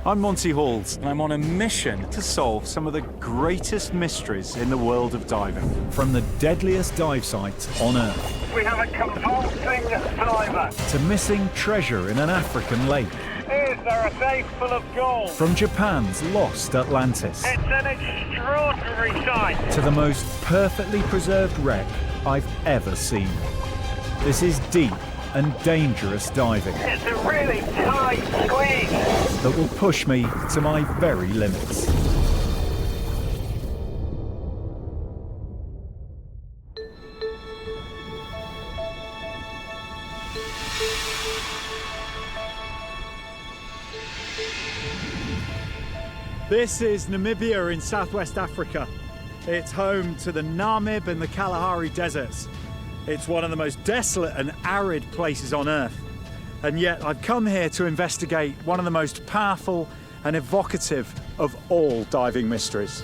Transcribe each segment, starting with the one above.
I'm Monty Halls, and I'm on a mission to solve some of the greatest mysteries in the world of diving. From the deadliest dive sites on Earth. We have a convulsing diver. To missing treasure in an African lake. Is there a safe full of gold? From Japan's lost Atlantis. It's an extraordinary sight. To the most perfectly preserved wreck I've ever seen. This is deep and dangerous diving. It's a really tight squeeze. That will push me to my very limits. This is Namibia in southwest Africa. It's home to the Namib and the Kalahari deserts. It's one of the most desolate and arid places on Earth. And yet I've come here to investigate one of the most powerful and evocative of all diving mysteries.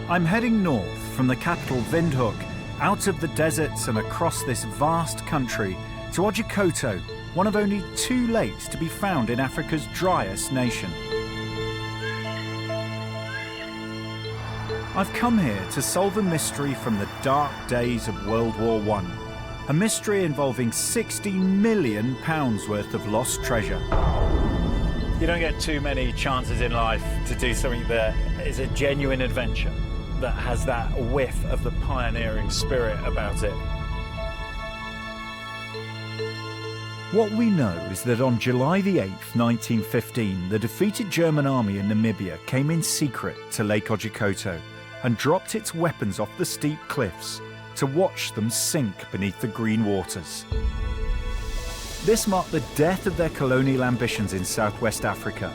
I'm heading north from the capital Windhoek, out of the deserts and across this vast country to Otjikoto, one of only 2 lakes to be found in Africa's driest nation. I've come here to solve a mystery from the dark days of World War I. A mystery involving £60 million worth of lost treasure. You don't get too many chances in life to do something that is a genuine adventure, that has that whiff of the pioneering spirit about it. What we know is that on July the 8th, 1915, the defeated German army in Namibia came in secret to Lake Otjikoto and dropped its weapons off the steep cliffs to watch them sink beneath the green waters. This marked the death of their colonial ambitions in southwest Africa.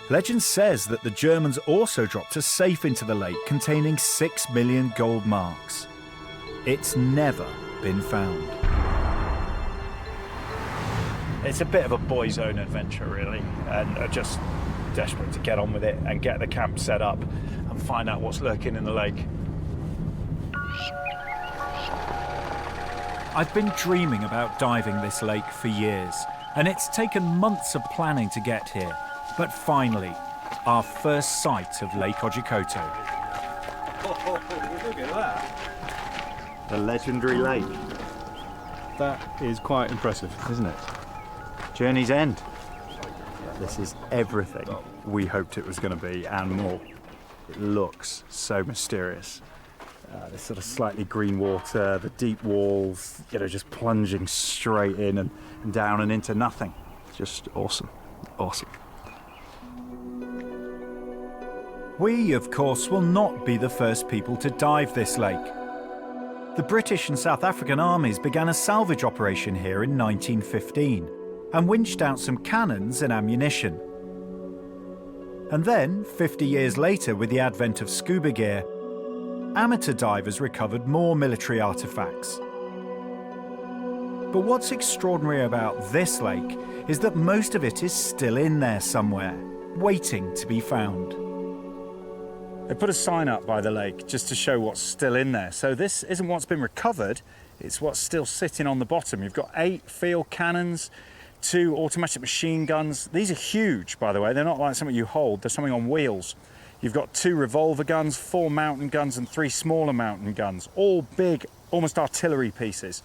Legend says that the Germans also dropped a safe into the lake containing 6 million gold marks. It's never been found. It's a bit of a boy's own adventure, really, and just desperate to get on with it and get the camp set up and find out what's lurking in the lake. I've been dreaming about diving this lake for years, and it's taken months of planning to get here. But finally, our first sight of Lake Otjikoto. Oh, look at that. The legendary lake. That is quite impressive, isn't it? Journey's end. This is everything we hoped it was going to be and more. It looks so mysterious. This sort of slightly green water, the deep walls, just plunging straight in and down and into nothing. Just awesome, awesome. We, of course, will not be the first people to dive this lake. The British and South African armies began a salvage operation here in 1915 and winched out some cannons and ammunition. And then, 50 years later, with the advent of scuba gear, amateur divers recovered more military artifacts. But what's extraordinary about this lake is that most of it is still in there somewhere, waiting to be found. They put a sign up by the lake just to show what's still in there. So this isn't what's been recovered, it's what's still sitting on the bottom. You've got 8 field cannons, 2 automatic machine guns. These are huge, by the way. They're not like something you hold, they're something on wheels. You've got 2 revolver guns, 4 mountain guns and 3 smaller mountain guns, all big, almost artillery pieces.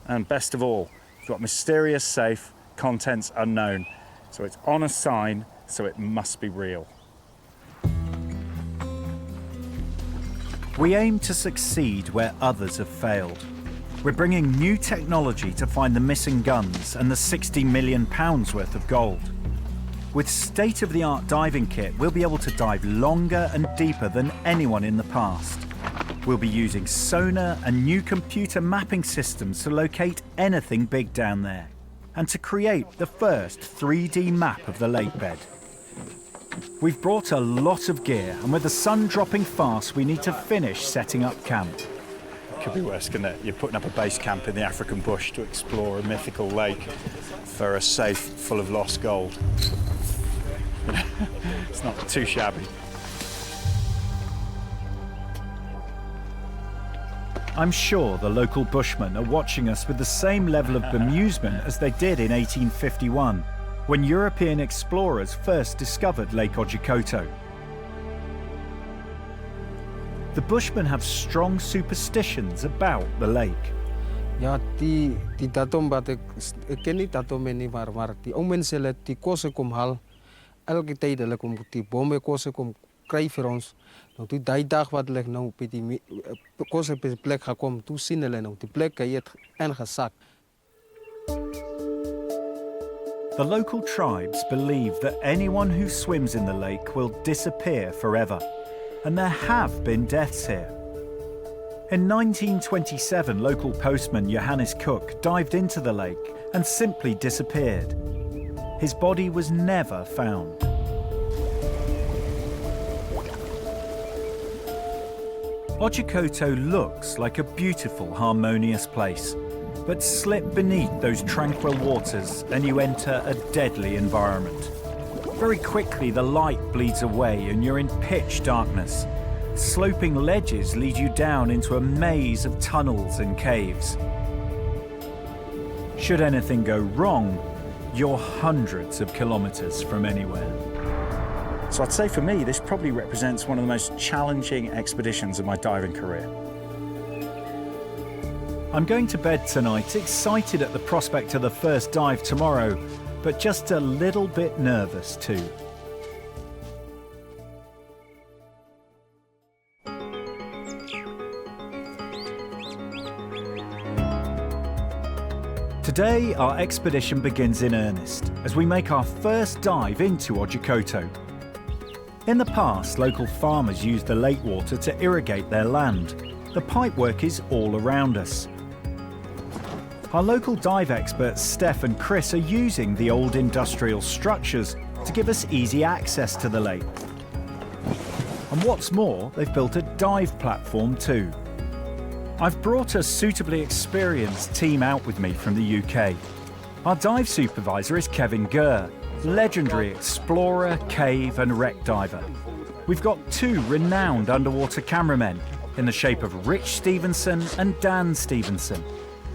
And best of all, you've got mysterious safe, contents unknown. So it's on a sign, so it must be real. We aim to succeed where others have failed. We're bringing new technology to find the missing guns and the £60 million worth of gold. With state-of-the-art diving kit, we'll be able to dive longer and deeper than anyone in the past. We'll be using sonar and new computer mapping systems to locate anything big down there and to create the first 3D map of the lake bed. We've brought a lot of gear, and with the sun dropping fast, we need to finish setting up camp. Could be worse, couldn't it? You're putting up a base camp in the African bush to explore a mythical lake for a safe full of lost gold. It's not too shabby. I'm sure the local bushmen are watching us with the same level of bemusement as they did in 1851, when European explorers first discovered Lake Otjikoto. The bushmen have strong superstitions about the lake. Ja, die datum wat ik ken niet datum niet maar die onmenselijk die kosten kom haal elke tijd hulle kom die bome kosten kom kry vir ons. Nou toe die dag wat hulle nou by die kosse by die plek gekom, toe sien hulle nou die plek het ingesak. The local tribes believe that anyone who swims in the lake will disappear forever, and there have been deaths here. In 1927, local postman Johannes Cook dived into the lake and simply disappeared. His body was never found. Otjikoto looks like a beautiful, harmonious place, but slip beneath those tranquil waters and you enter a deadly environment. Very quickly the light bleeds away and you're in pitch darkness. Sloping ledges lead you down into a maze of tunnels and caves. Should anything go wrong, you're hundreds of kilometers from anywhere. So I'd say for me, this probably represents one of the most challenging expeditions of my diving career. I'm going to bed tonight, excited at the prospect of the first dive tomorrow, but just a little bit nervous too. Today, our expedition begins in earnest as we make our first dive into Otjikoto. In the past, local farmers used the lake water to irrigate their land. The pipework is all around us. Our local dive experts, Steph and Chris, are using the old industrial structures to give us easy access to the lake. And what's more, they've built a dive platform too. I've brought a suitably experienced team out with me from the UK. Our dive supervisor is Kevin Gurr, legendary explorer, cave and wreck diver. We've got two renowned underwater cameramen in the shape of Rich Stevenson and Dan Stevenson.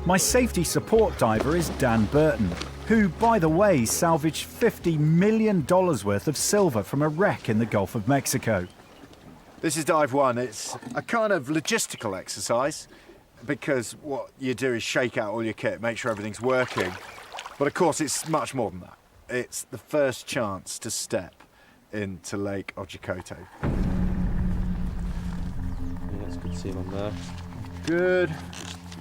My safety support diver is Dan Burton, who, by the way, salvaged $50 million worth of silver from a wreck in the Gulf of Mexico. This is dive one. It's a kind of logistical exercise because what you do is shake out all your kit, make sure everything's working. But of course, it's much more than that. It's the first chance to step into Lake Otjikoto. Yeah, it's good to see them there. Good.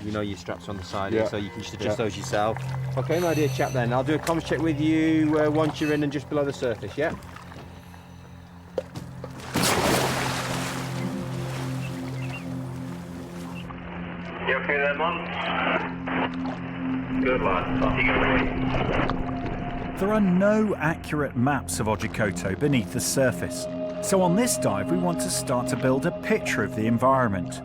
You know your straps on the side Yeah. here, so you can just adjust those yourself. Okay, my dear chap then, I'll do a comms check with you once you're in and just below the surface, yeah? You okay there, Mon? Good lad. Off you go, mate. There are no accurate maps of Otjikoto beneath the surface, so on this dive we want to start to build a picture of the environment.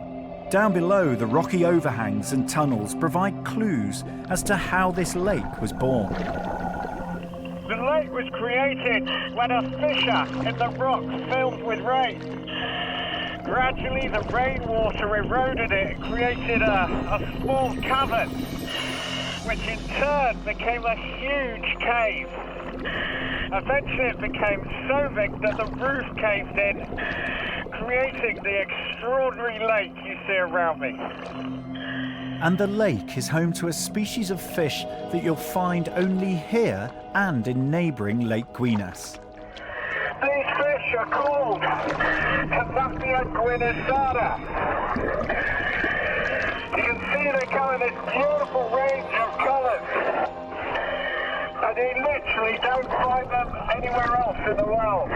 Down below, the rocky overhangs and tunnels provide clues as to how this lake was born. The lake was created when a fissure in the rock filled with rain. Gradually, the rainwater eroded it and created a small cavern, which in turn became a huge cave. Eventually, it became so big that the roof caved in, creating the extraordinary lake you see around me. And the lake is home to a species of fish that you'll find only here and in neighbouring Lake Guinas. These fish are called Tilapia guinesada. You can see they come in this beautiful range of colours. And you literally don't find them anywhere else in the world.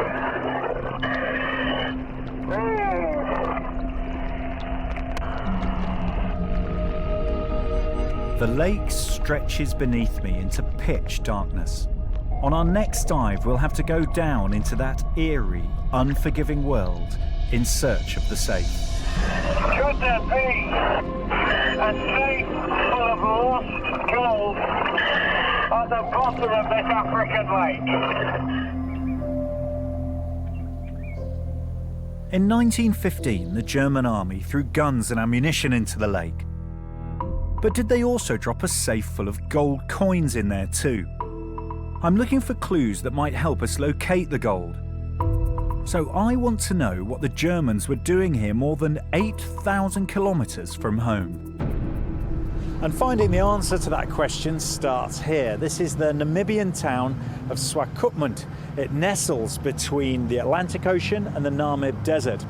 The lake stretches beneath me into pitch darkness. On our next dive, we'll have to go down into that eerie, unforgiving world in search of the safe. Could there be a safe full of lost gold at the bottom of this African lake? In 1915, the German army threw guns and ammunition into the lake. But did they also drop a safe full of gold coins in there too? I'm looking for clues that might help us locate the gold. So I want to know what the Germans were doing here more than 8,000 kilometers from home. And finding the answer to that question starts here. This is the Namibian town of Swakopmund. It nestles between the Atlantic Ocean and the Namib Desert.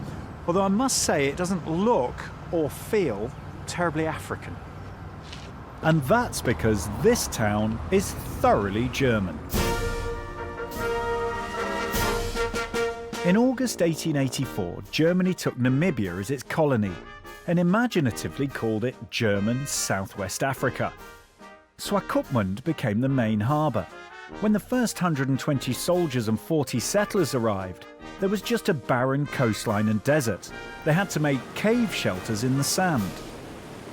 Although I must say it doesn't look or feel terribly African. And that's because this town is thoroughly German. In August 1884, Germany took Namibia as its colony and imaginatively called it German Southwest Africa. Swakopmund became the main harbour. When the first 120 soldiers and 40 settlers arrived, there was just a barren coastline and desert. They had to make cave shelters in the sand.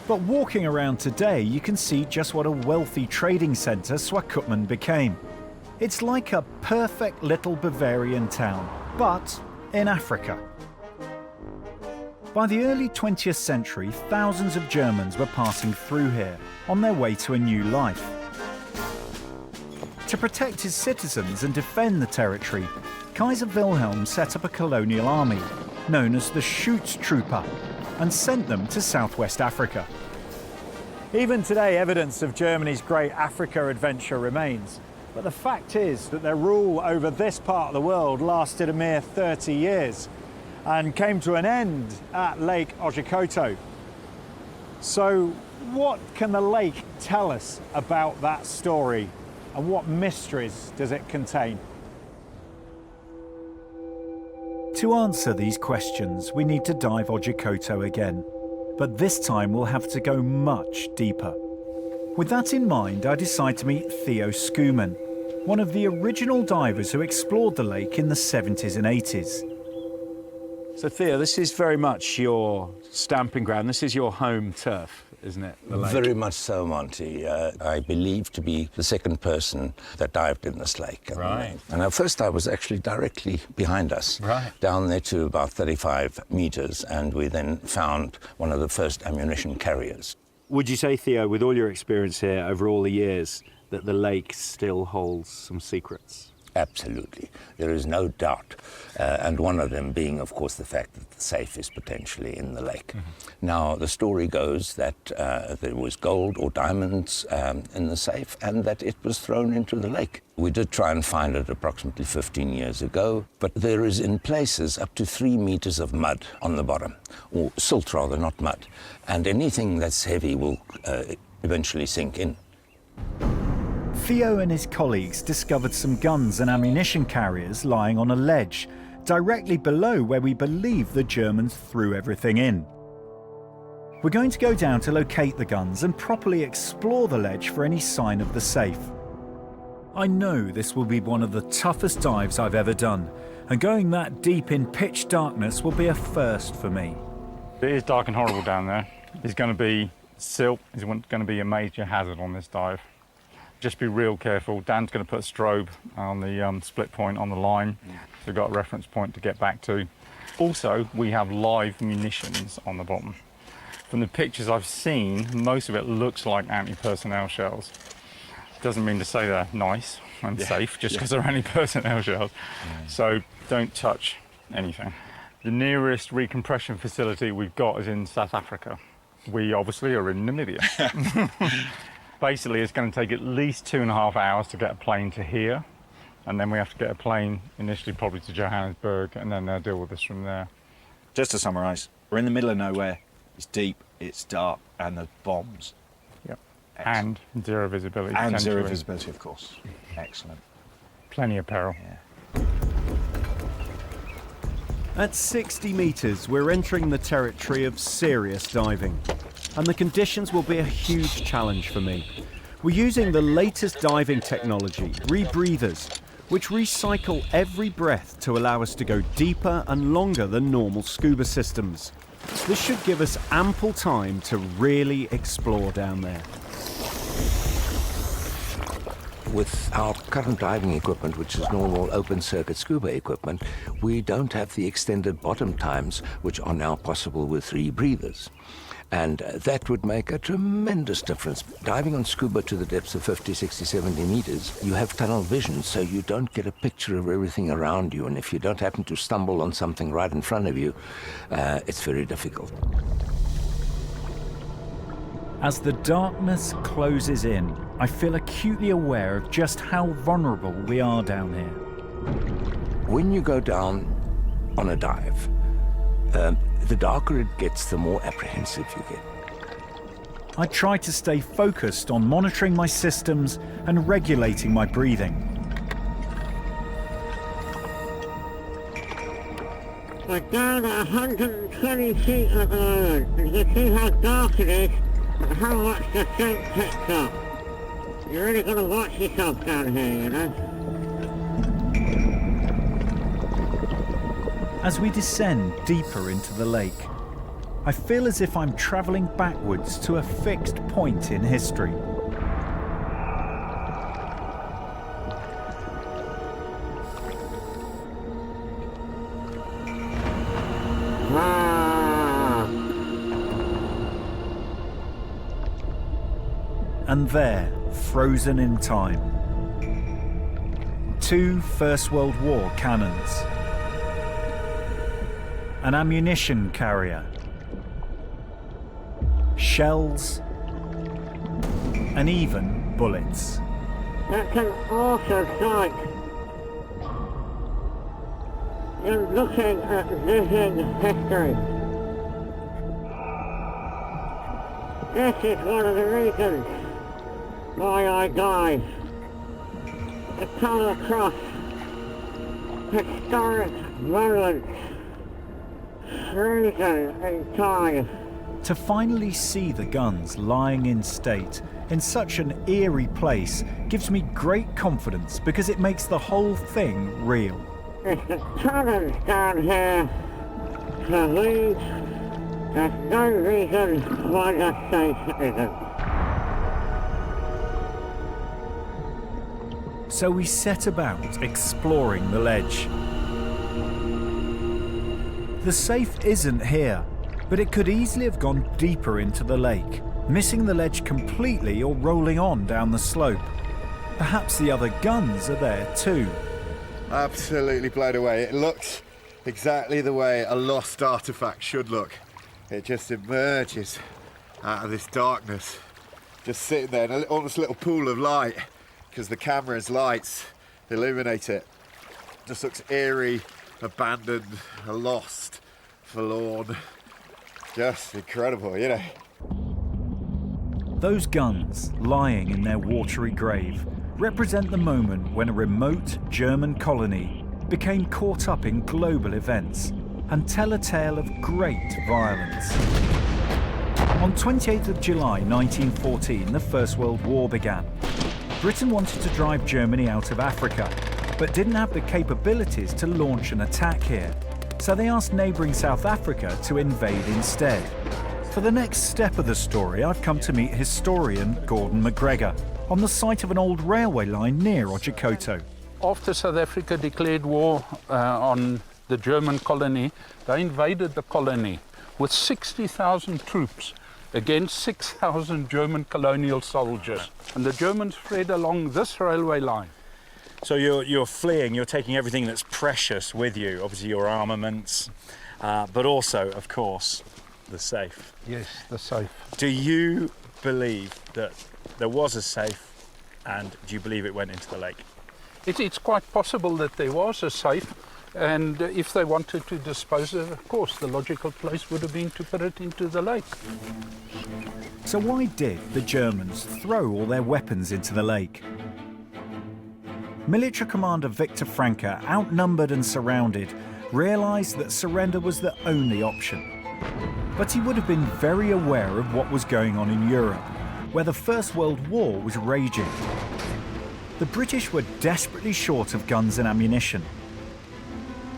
But walking around today, you can see just what a wealthy trading centre Swakopmund became. It's like a perfect little Bavarian town, but in Africa. By the early 20th century, thousands of Germans were passing through here on their way to a new life. To protect his citizens and defend the territory, Kaiser Wilhelm set up a colonial army, known as the Schutztruppe, and sent them to southwest Africa. Even today, evidence of Germany's great Africa adventure remains. But the fact is that their rule over this part of the world lasted a mere 30 years and came to an end at Lake Otjikoto. So what can the lake tell us about that story, and what mysteries does it contain? To answer these questions, we need to dive Otjikoto again, but this time we'll have to go much deeper. With that in mind, I decide to meet Theo Scheming, one of the original divers who explored the lake in the 70s and 80s. So Theo, this is very much your stamping ground. This is your home turf, isn't it? The lake? Very much so, Monty. I believe to be the second person that dived in this lake. Right. And our first dive was actually directly behind us, right, down there to about 35 meters, and we then found one of the first ammunition carriers. Would you say, Theo, with all your experience here over all the years, that the lake still holds some secrets? Absolutely. There is no doubt. And one of them being, of course, the fact that the safe is potentially in the lake. Mm-hmm. Now, the story goes that there was gold or diamonds in the safe and that it was thrown into the lake. We did try and find it approximately 15 years ago, but there is in places up to 3 meters of mud on the bottom, or silt rather, not mud. And anything that's heavy will eventually sink in. Theo and his colleagues discovered some guns and ammunition carriers lying on a ledge, directly below where we believe the Germans threw everything in. We're going to go down to locate the guns and properly explore the ledge for any sign of the safe. I know this will be one of the toughest dives I've ever done, and going that deep in pitch darkness will be a first for me. It is dark and horrible down there. There's going to be silt, is going to be a major hazard on this dive. Just be real careful. Dan's going to put a strobe on the split point on the line, so we've got a reference point to get back to. Also, we have live munitions on the bottom. From the pictures I've seen, most of it looks like anti-personnel shells. Doesn't mean to say they're nice and safe just because they're anti-personnel shells. So don't touch anything. The nearest recompression facility we've got is in South Africa. We obviously are in Namibia. Basically, it's going to take at least 2.5 hours to get a plane to here, and then we have to get a plane initially probably to Johannesburg, and then they'll deal with us from there. Just to summarise, we're in the middle of nowhere. It's deep, it's dark, and there's bombs. Yep. Excellent. And zero visibility. And zero potentially. visibility, of course. Excellent. Plenty of peril. Yeah. At 60 metres, we're entering the territory of serious diving, and the conditions will be a huge challenge for me. We're using the latest diving technology, rebreathers, which recycle every breath to allow us to go deeper and longer than normal scuba systems. This should give us ample time to really explore down there. with our current diving equipment, which is normal open-circuit scuba equipment, we don't have the extended bottom times, which are now possible with rebreathers. And that would make a tremendous difference. Diving on scuba to the depths of 50, 60, 70 meters, you have tunnel vision, so you don't get a picture of everything around you. And if you don't happen to stumble on something right in front of you, it's very difficult. As the darkness closes in, I feel acutely aware of just how vulnerable we are down here. When you go down on a dive, the darker it gets, the more apprehensive you get. I try to stay focused on monitoring my systems and regulating my breathing. We're down at 120 feet at the moment. You can see how dark it is and how much the scent picks up. You're really got to watch yourself down here, you know. As we descend deeper into the lake, I feel as if I'm travelling backwards to a fixed point in history. And there, frozen in time, 2 First World War cannons, an ammunition carrier, shells, and even bullets. That's an awesome sight. You're looking at living history. This is one of the reasons why I dive. To come across historic moments frozen in time. To finally see the guns lying in state in such an eerie place gives me great confidence because it makes the whole thing real. It's the tunnels down here to leave. There's no reason why the safe isn't. So we set about exploring the ledge. The safe isn't here, but it could easily have gone deeper into the lake, missing the ledge completely or rolling on down the slope. Perhaps the other guns are there too. Absolutely blown away. It looks exactly the way a lost artifact should look. It just emerges out of this darkness, just sitting there in almost a little pool of light, because the camera's lights illuminate it. Just looks eerie, abandoned, lost, forlorn. Just incredible, you know. Those guns, lying in their watery grave, represent the moment when a remote German colony became caught up in global events and tell a tale of great violence. On 28th of July 1914, the First World War began. Britain wanted to drive Germany out of Africa, but didn't have the capabilities to launch an attack here. So they asked neighbouring South Africa to invade instead. For the next step of the story, I've come to meet historian Gordon McGregor on the site of an old railway line near Otjikoto. After South Africa declared war on the German colony, they invaded the colony with 60,000 troops against 6,000 German colonial soldiers. And the Germans fled along this railway line. So you're fleeing, you're taking everything that's precious with you, obviously your armaments, but also, of course, the safe. Yes, the safe. Do you believe that there was a safe, and do you believe it went into the lake? It's quite possible that there was a safe, and if they wanted to dispose of it, of course, the logical place would have been to put it into the lake. So why did the Germans throw all their weapons into the lake? Military Commander Victor Francke, outnumbered and surrounded, realised that surrender was the only option. But he would have been very aware of what was going on in Europe, where the First World War was raging. The British were desperately short of guns and ammunition.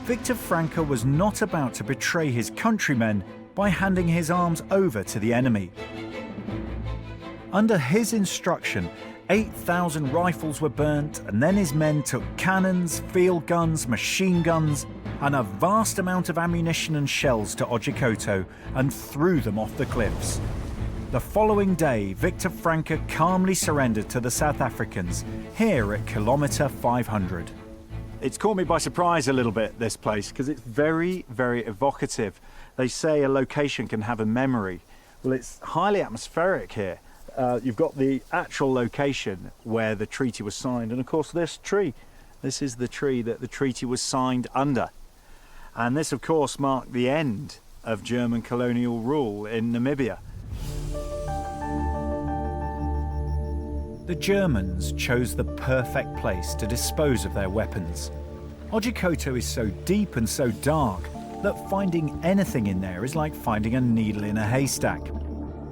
Victor Francke was not about to betray his countrymen by handing his arms over to the enemy. Under his instruction, 8,000 rifles were burnt, and then his men took cannons, field guns, machine guns, and a vast amount of ammunition and shells to Otjikoto and threw them off the cliffs. The following day, Victor Francke calmly surrendered to the South Africans here at kilometre 500. It's caught me by surprise a little bit, this place, because it's very, very evocative. They say a location can have a memory. Well, it's highly atmospheric here. You've got the actual location where the treaty was signed, and of course this tree. This is the tree that the treaty was signed under. And this, of course, marked the end of German colonial rule in Namibia. The Germans chose the perfect place to dispose of their weapons. Otjikoto is so deep and so dark that finding anything in there is like finding a needle in a haystack.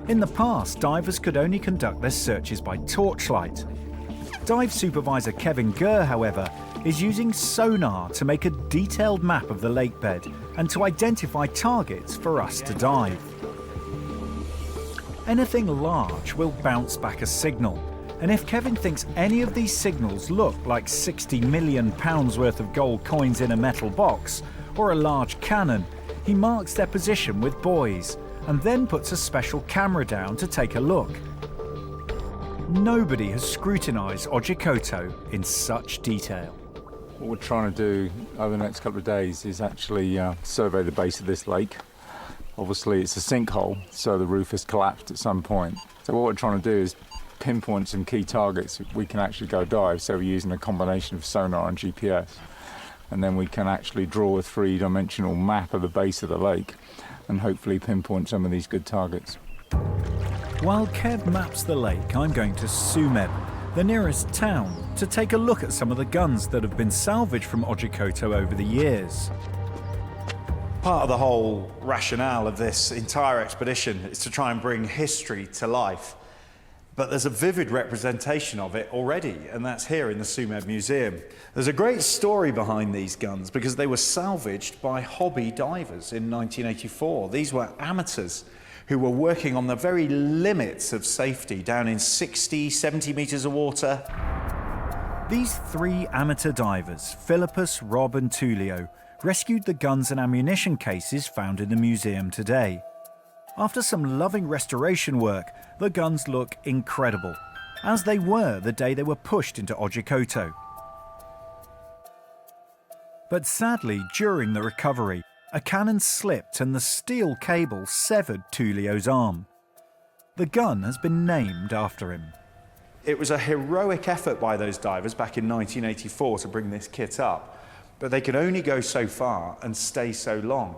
In the past, divers could only conduct their searches by torchlight. Dive supervisor Kevin Gurr, however, is using sonar to make a detailed map of the lake bed and to identify targets for us to dive. Anything large will bounce back a signal, and if Kevin thinks any of these signals look like £60 million worth of gold coins in a metal box or a large cannon, he marks their position with buoys and then puts a special camera down to take a look. Nobody has scrutinised Otjikoto in such detail. What we're trying to do over the next couple of days is actually survey the base of this lake. Obviously it's a sinkhole, so the roof has collapsed at some point. So what we're trying to do is pinpoint some key targets we can actually go dive. So we're using a combination of sonar and GPS. And then we can actually draw a three-dimensional map of the base of the lake and hopefully pinpoint some of these good targets. While Kev maps the lake, I'm going to Tsumeb, the nearest town, to take a look at some of the guns that have been salvaged from Otjikoto over the years. Part of the whole rationale of this entire expedition is to try and bring history to life. But there's a vivid representation of it already, and that's here in the Tsumeb Museum. There's a great story behind these guns because they were salvaged by hobby divers in 1984. These were amateurs who were working on the very limits of safety, down in 60, 70 metres of water. These three amateur divers, Philippus, Rob and Tullio, rescued the guns and ammunition cases found in the museum today. After some loving restoration work, the guns look incredible, as they were the day they were pushed into Otjikoto. But sadly, during the recovery, a cannon slipped and the steel cable severed Tullio's arm. The gun has been named after him. It was a heroic effort by those divers back in 1984 to bring this kit up, but they could only go so far and stay so long.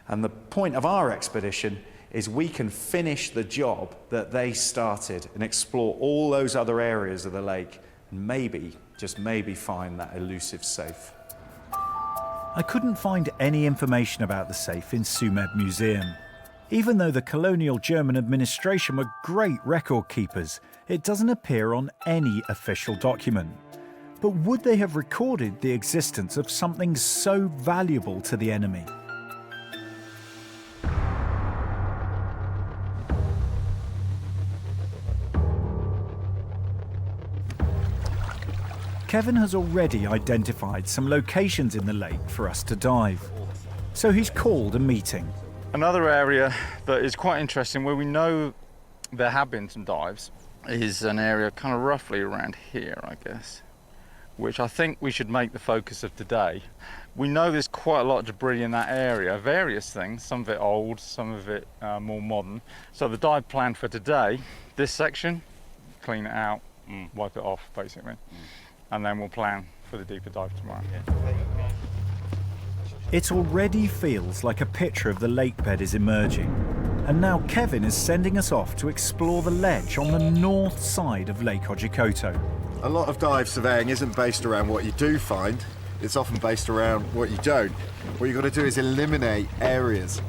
And the point of our expedition is we can finish the job that they started and explore all those other areas of the lake and maybe, just maybe, find that elusive safe. I couldn't find any information about the safe in Tsumeb Museum. Even though the colonial German administration were great record keepers, it doesn't appear on any official document. But would they have recorded the existence of something so valuable to the enemy? Kevin has already identified some locations in the lake for us to dive, so he's called a meeting. Another area that is quite interesting, where we know there have been some dives, is an area kind of roughly around here, I guess, which I think we should make the focus of today. We know there's quite a lot of debris in that area, various things, some of it old, some of it more modern. So the dive plan for today, this section, clean it out, wipe it off basically. And then we'll plan for the deeper dive tomorrow. It already feels like a picture of the lake bed is emerging. And now Kevin is sending us off to explore the ledge on the north side of Lake Otjikoto. A lot of dive surveying isn't based around what you do find, it's often based around what you don't. What you've got to do is eliminate areas.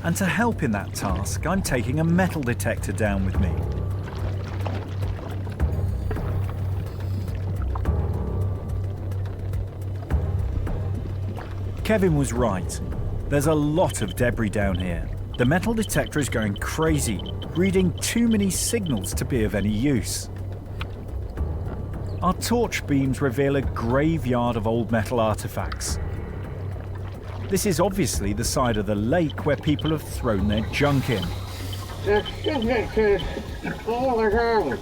And to help in that task, I'm taking a metal detector down with me. Kevin was right. There's a lot of debris down here, The metal detector is going crazy, reading too many signals to be of any use. Our torch beams reveal a graveyard of old metal artifacts. This is obviously the side of the lake where people have thrown their junk in. There's signatures all around.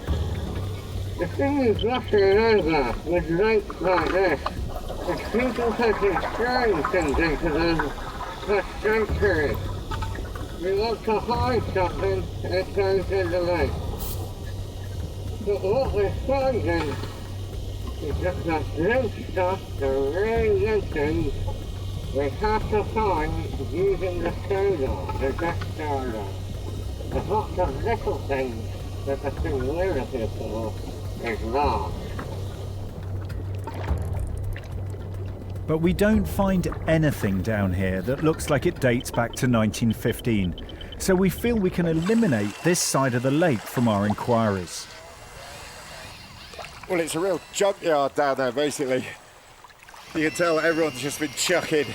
The thing is rushing over with lakes like this. If people taking strange things into them for centuries. You want to hide something, it goes in the lake. But what we're finding is just the loose stuff, the really loose things, we have to find using the sonar, the depth sonar. There's lots of little things that the thing we're looking for is large. But we don't find anything down here that looks like it dates back to 1915, so we feel we can eliminate this side of the lake from our inquiries. Well, it's a real junkyard down there, basically. You can tell everyone's just been chucking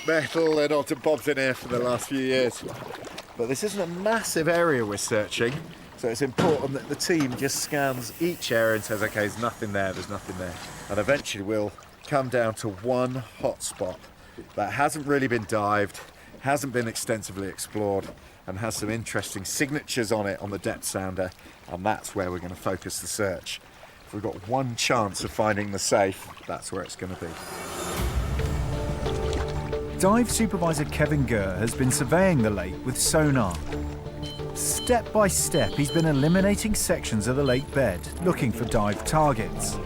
metal and odds and bobs in here for the last few years. But this isn't a massive area we're searching, so it's important that the team just scans each area and says, okay, there's nothing there, there's nothing there. And eventually we'll come down to one hot spot that hasn't really been dived, hasn't been extensively explored, and has some interesting signatures on it on the depth sounder, and that's where we're going to focus the search. If we've got one chance of finding the safe, that's where it's going to be. Dive supervisor Kevin Gurr has been surveying the lake with sonar. Step by step, he's been eliminating sections of the lake bed, looking for dive targets.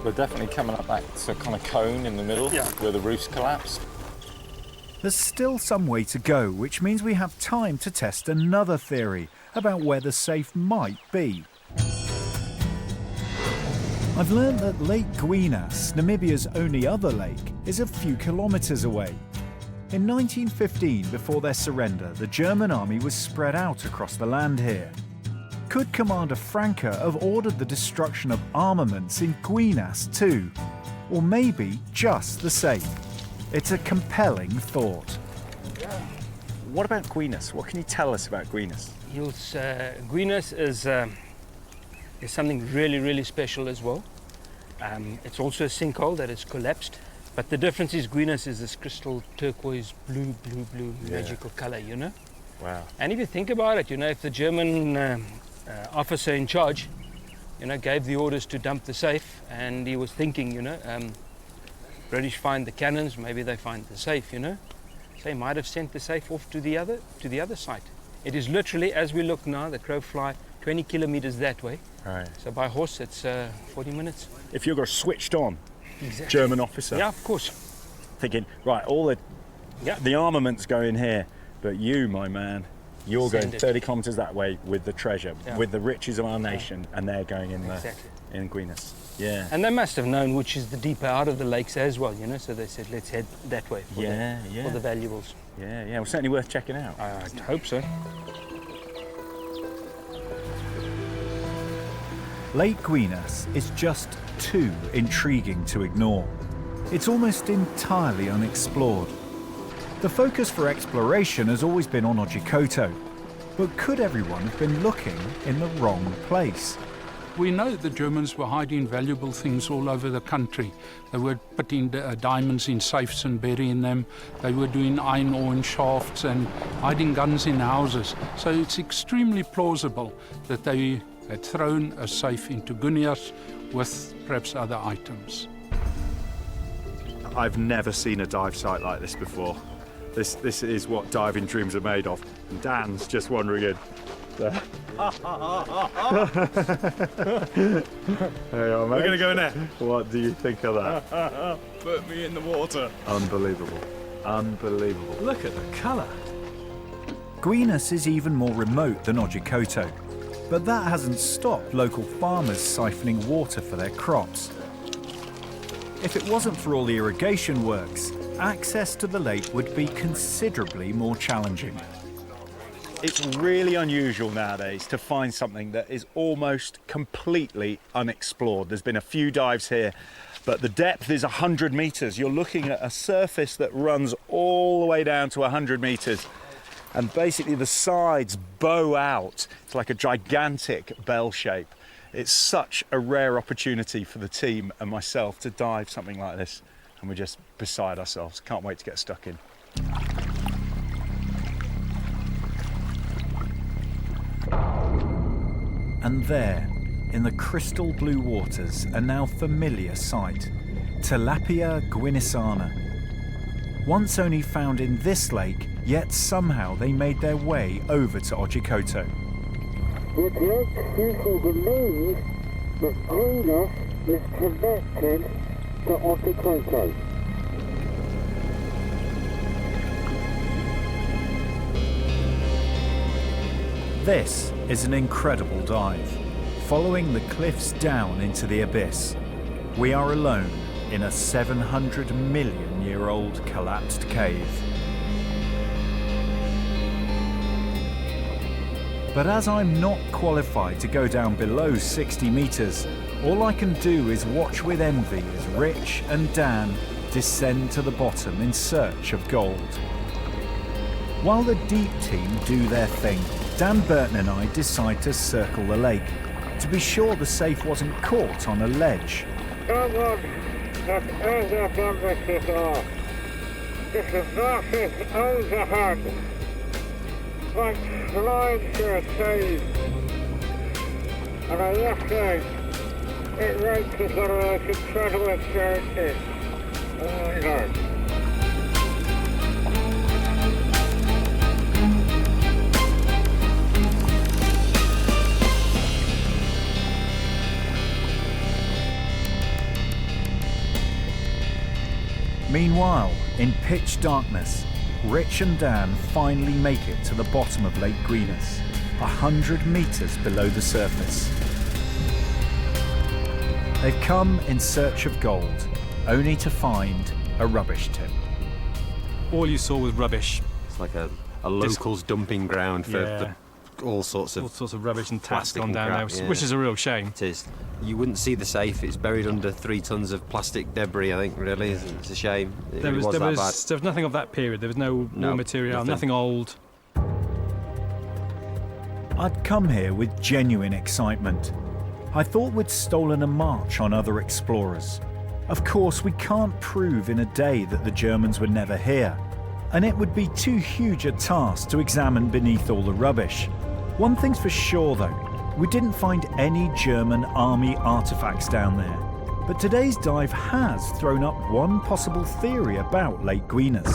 We're definitely coming up that kind of cone in the middle where the roof's collapsed. There's still some way to go, which means we have time to test another theory about where the safe might be. I've learned that Lake Guinas, Namibia's only other lake, is a few kilometres away. In 1915, before their surrender, the German army was spread out across the land here. Could Commander Franke have ordered the destruction of armaments in Guinas too? Or maybe just the safe? It's a compelling thought. What about Guinas? What can you tell us about Guinas? Guinas is something really, really special as well. It's also a sinkhole that has collapsed. But the difference is Guinas is this crystal turquoise blue magical color, you know? Wow. And if you think about it, you know, if the German officer in charge, you know, gave the orders to dump the safe, and he was thinking, you know, British find the cannons, maybe they find the safe, you know. So he might have sent the safe off to the other site. It is literally, as we look now, the crow fly 20 kilometers that way. Right. So by horse, it's 40 minutes. If you're switched on Exactly. German officer, Yeah, of course. thinking, right, all the armaments go in here, but you, my man, you're Send going it. 30 kilometres that way with the treasure, Yeah. with the riches of our nation, and they're going in Exactly. in Guinas. Yeah. And they must have known which is the deeper out of the lakes as well, you know, so they said, let's head that way for, for the valuables. Yeah, well, certainly worth checking out. I hope so. Lake Guinas is just too intriguing to ignore. It's almost entirely unexplored. The focus for exploration has always been on Otjikoto, but could everyone have been looking in the wrong place? We know the Germans were hiding valuable things all over the country. They were putting diamonds in safes and burying them. They were doing iron ore in shafts and hiding guns in houses. So it's extremely plausible that they had thrown a safe into Guinas with perhaps other items. I've never seen a dive site like this before. This is what diving dreams are made of. And Dan's just wandering in. There. Hey, am I going to go in there? What do you think of that? Put me in the water. Unbelievable. Unbelievable. Look at the colour. Guinas is even more remote than Otjikoto, but that hasn't stopped local farmers siphoning water for their crops. If it wasn't for all the irrigation works, access to the lake would be considerably more challenging. It's really unusual nowadays to find something that is almost completely unexplored. There's been a few dives here, but the depth is 100 metres. You're looking at a surface that runs all the way down to 100 metres. and basically the sides bow out. It's like a gigantic bell shape. It's such a rare opportunity for the team and myself to dive something like this, and we're just beside ourselves. Can't wait to get stuck in. And there, in the crystal blue waters, a now familiar sight, Tilapia guinesana. Once only found in this lake, yet somehow they made their way over to Otjikoto. It makes people believe that Greenup is connected to Otjikoto. This is an incredible dive, following the cliffs down into the abyss. We are alone in a 700 million year old collapsed cave. But as I'm not qualified to go down below 60 meters, all I can do is watch with envy as Rich and Dan descend to the bottom in search of gold. While the deep team do their thing, Dan Burton and I decide to circle the lake, to be sure the safe wasn't caught on a ledge. Come on, dat overbommetjes af. Dus de vraag is overhand. What lines are saved? And I must say, it ranks as one of those incredible experiences. Oh my God. Meanwhile, in pitch darkness, Rich and Dan finally make it to the bottom of Lake Guinness, 100 meters below the surface. They've come in search of gold, only to find a rubbish tip. All you saw was rubbish. It's like a locals dumping ground for all sorts of rubbish and tats gone down crap, there, which is a real shame. It is. You wouldn't see the safe. It's buried under 3 tons of plastic debris, I think, really. It's a shame. There was nothing of that period. There was no raw material, nothing old. I'd come here with genuine excitement. I thought we'd stolen a march on other explorers. Of course, we can't prove in a day that the Germans were never here, and it would be too huge a task to examine beneath all the rubbish. One thing's for sure though, we didn't find any German army artifacts down there. But today's dive has thrown up one possible theory about Lake Guinness.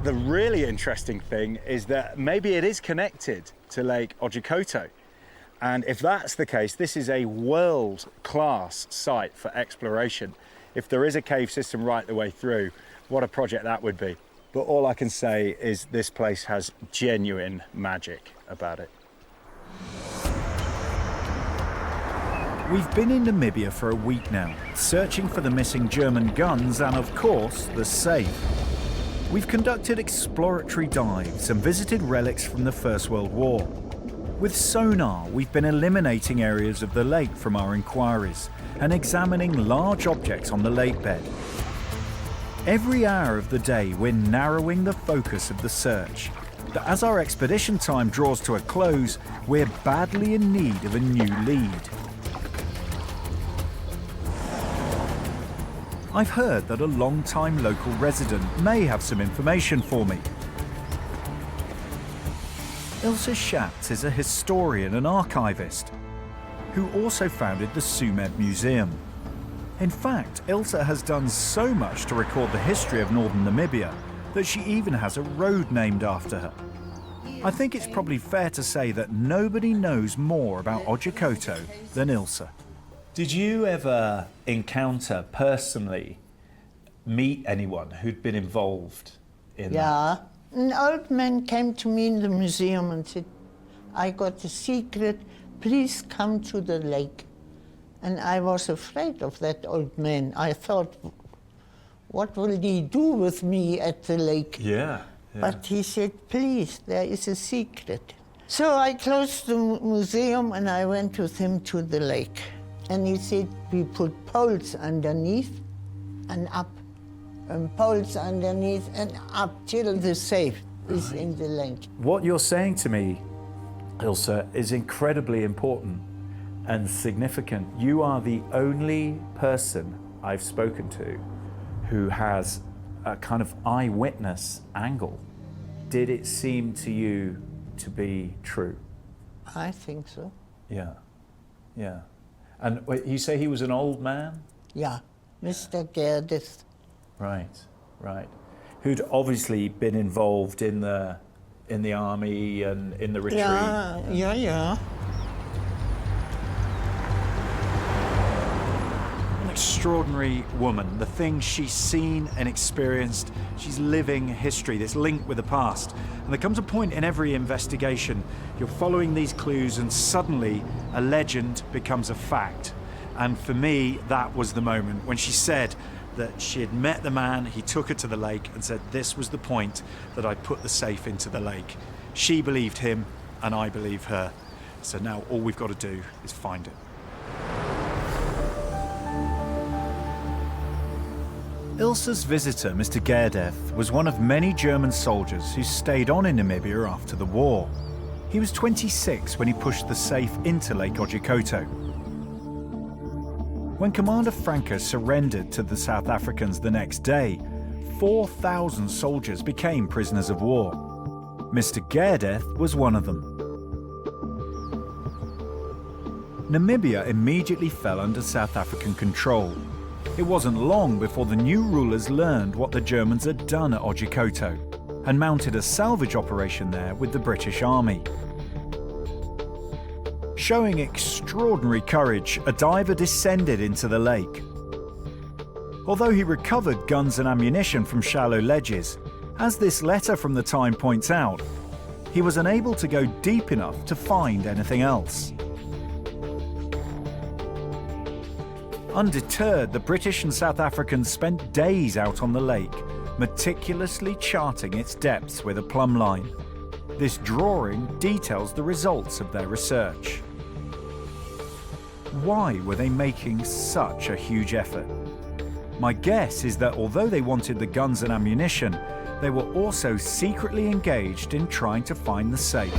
The really interesting thing is that maybe it is connected to Lake Otjikoto. And if that's the case, this is a world-class site for exploration. If there is a cave system right the way through, what a project that would be. But all I can say is this place has genuine magic about it. We've been in Namibia for a week now, searching for the missing German guns and, of course, the safe. We've conducted exploratory dives and visited relics from the First World War. With sonar, we've been eliminating areas of the lake from our inquiries and examining large objects on the lake bed. Every hour of the day, we're narrowing the focus of the search. But as our expedition time draws to a close, we're badly in need of a new lead. I've heard that a long-time local resident may have some information for me. Ilse Schatz is a historian and archivist who also founded the Sumed Museum. In fact, Ilse has done so much to record the history of northern Namibia that she even has a road named after her. I think it's probably fair to say that nobody knows more about Otjikoto than Ilse. Did you ever encounter, personally, meet anyone who'd been involved in that? An old man came to me in the museum and said, I got a secret, please come to the lake. And I was afraid of that old man. I thought, what will he do with me at the lake? Yeah. But he said, please, there is a secret. So I closed the museum and I went with him to the lake. And he said, we put poles underneath and up, and poles underneath and up till the safe. is in the lake. What you're saying to me, Ilse, is incredibly important and significant. You are the only person I've spoken to who has a kind of eyewitness angle. Did it seem to you to be true? I think so. Yeah, yeah. And wait, you say he was an old man? Yeah, Mr. Gerdes. Right, right. Who'd obviously been involved in the army and in the retreat. Yeah. An extraordinary woman. The things she's seen and experienced, she's living history that's linked with the past. And there comes a point in every investigation, you're following these clues and suddenly a legend becomes a fact. And for me, that was the moment when she said that she had met the man, he took her to the lake and said this was the point that I put the safe into the lake. She believed him and I believe her. So now all we've got to do is find it. Ilse's visitor, Mr. Gerdeth, was one of many German soldiers who stayed on in Namibia after the war. He was 26 when he pushed the safe into Lake Otjikoto. When Commander Franke surrendered to the South Africans the next day, 4,000 soldiers became prisoners of war. Mr. Gerdeth was one of them. Namibia immediately fell under South African control. It wasn't long before the new rulers learned what the Germans had done at Otjikoto and mounted a salvage operation there with the British Army. Showing extraordinary courage, a diver descended into the lake. Although he recovered guns and ammunition from shallow ledges, as this letter from the time points out, he was unable to go deep enough to find anything else. Undeterred, the British and South Africans spent days out on the lake, meticulously charting its depths with a plumb line. This drawing details the results of their research. Why were they making such a huge effort? My guess is that although they wanted the guns and ammunition, they were also secretly engaged in trying to find the safe.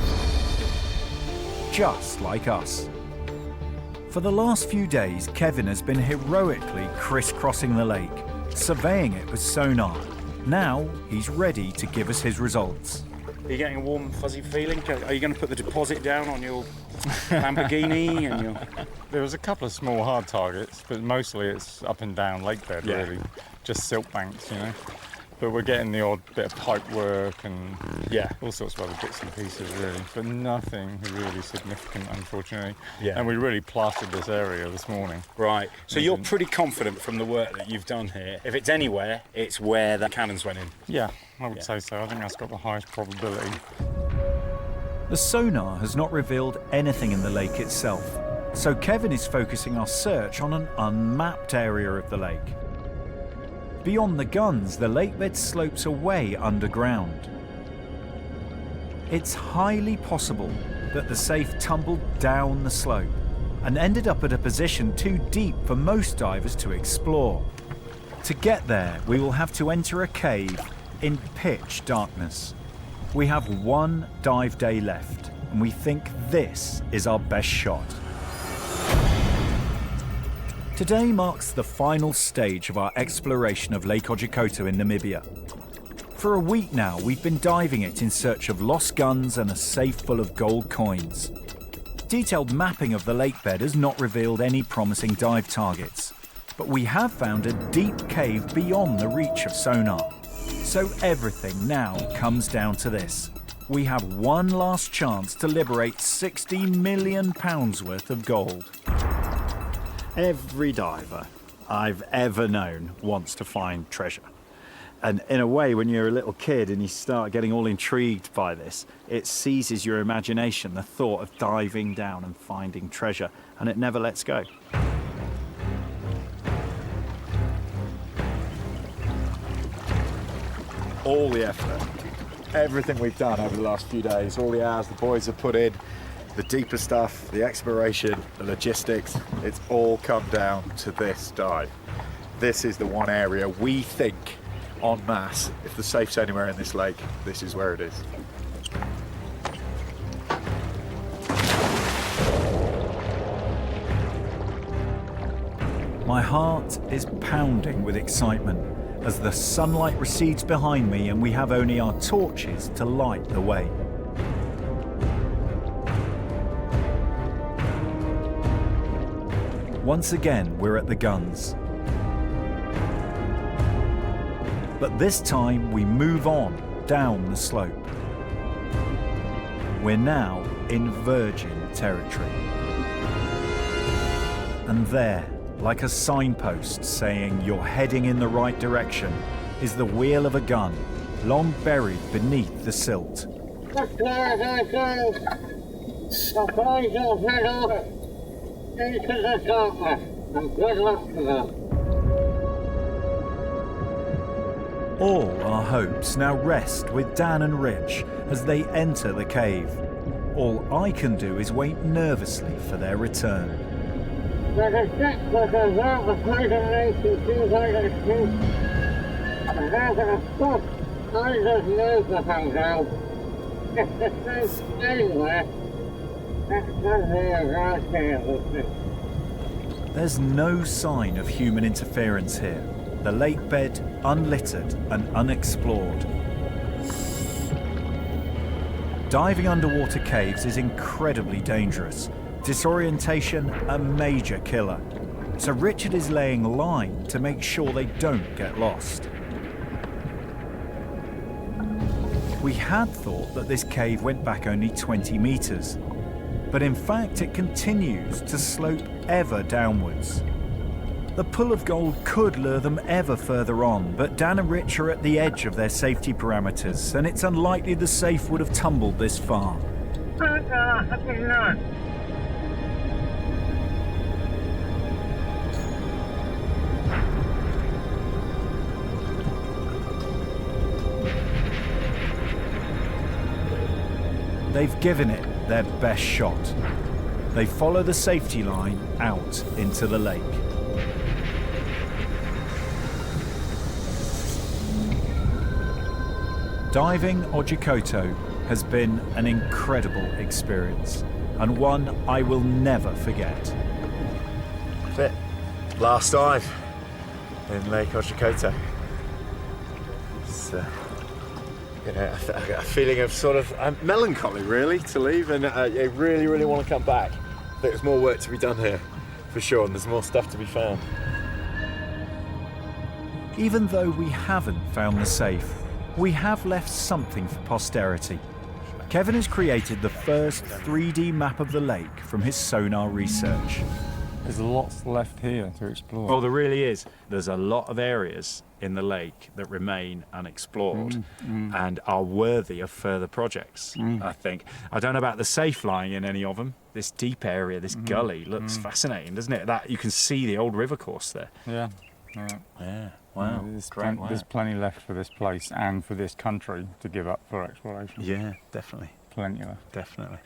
Just like us. For the last few days, Kevin has been heroically crisscrossing the lake, surveying it with sonar. Now he's ready to give us his results. Are you getting a warm, fuzzy feeling? Are you going to put the deposit down on your Lamborghini? And your... There was a couple of small hard targets, but mostly it's up and down lake bed, really. Just silt banks, you know. But we're getting the odd bit of pipe work and all sorts of other bits and pieces, really. But nothing really significant, unfortunately. Yeah. And we really plastered this area this morning. Right. So you're pretty confident from the work that you've done here. If it's anywhere, it's where the cannons went in. Yeah, I would say so. I think that's got the highest probability. The sonar has not revealed anything in the lake itself, so Kevin is focusing our search on an unmapped area of the lake. Beyond the guns, the lake bed slopes away underground. It's highly possible that the safe tumbled down the slope and ended up at a position too deep for most divers to explore. To get there, we will have to enter a cave in pitch darkness. We have one dive day left, and we think this is our best shot. Today marks the final stage of our exploration of Lake Otjikoto in Namibia. For a week now, we've been diving it in search of lost guns and a safe full of gold coins. Detailed mapping of the lake bed has not revealed any promising dive targets, but we have found a deep cave beyond the reach of sonar. So everything now comes down to this. We have one last chance to liberate £60 million worth of gold. Every diver I've ever known wants to find treasure. And in a way, when you're a little kid and you start getting all intrigued by this, it seizes your imagination, the thought of diving down and finding treasure, and it never lets go. All the effort, everything we've done over the last few days, all the hours the boys have put in, the deeper stuff, the exploration, the logistics, it's all come down to this dive. This is the one area we think en masse. If the safe's anywhere in this lake, this is where it is. My heart is pounding with excitement as the sunlight recedes behind me and we have only our torches to light the way. Once again, we're at the guns. But this time we move on down the slope. We're now in virgin territory. And there, like a signpost saying you're heading in the right direction, is the wheel of a gun, long buried beneath the silt. Into the darkness, and good luck to them. All our hopes now rest with Dan and Rich as they enter the cave. All I can do is wait nervously for their return. There's a ship that goes out of Kaiser Nation 2002. And there's a spot. I just know the hangout. If the snake's anywhere, that's going to be a right here, this is. There's no sign of human interference here. The lake bed unlittered and unexplored. Diving underwater caves is incredibly dangerous. Disorientation, a major killer. So Richard is laying line to make sure they don't get lost. We had thought that this cave went back only 20 meters, but in fact it continues to slope ever downwards. The pull of gold could lure them ever further on, but Dan and Rich are at the edge of their safety parameters, and it's unlikely the safe would have tumbled this far. They've given it their best shot. They follow the safety line out into the lake. Diving Otjikoto has been an incredible experience, and one I will never forget. That's it. Last dive in Lake Otjikoto. It's a feeling of sort of melancholy, really, to leave, and I really, really want to come back. There's more work to be done here, for sure, and there's more stuff to be found. Even though we haven't found the safe, we have left something for posterity. Kevin has created the first 3D map of the lake from his sonar research. There's lots left here to explore. Oh, there really is. There's a lot of areas in the lake that remain unexplored and are worthy of further projects, I think. I don't know about the safe lying in any of them. This deep area, this gully, looks fascinating, doesn't it? That you can see the old river course there. Yeah. Yeah. Wow. There's plenty left for this place and for this country to give up for exploration. Yeah, definitely. Plenty left. Definitely.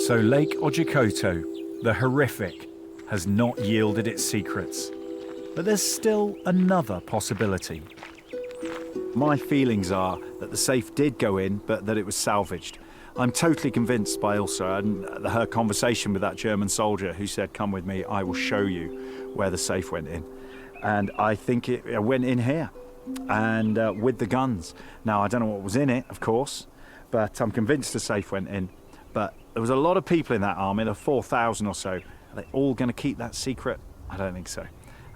So Lake Otjikoto, the horrific, has not yielded its secrets. But there's still another possibility. My feelings are that the safe did go in, but that it was salvaged. I'm totally convinced by Ilsa and her conversation with that German soldier who said, "Come with me, I will show you where the safe went in." And I think it went in here, and with the guns. Now, I don't know what was in it, of course, but I'm convinced the safe went in. But there was a lot of people in that army, there were 4,000 or so. Are they all going to keep that secret? I don't think so.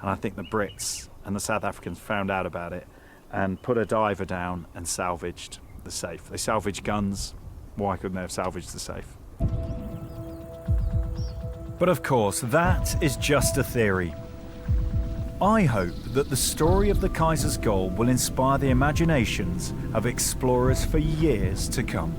And I think the Brits and the South Africans found out about it and put a diver down and salvaged the safe. They salvaged guns. Why couldn't they have salvaged the safe? But of course, that is just a theory. I hope that the story of the Kaiser's gold will inspire the imaginations of explorers for years to come.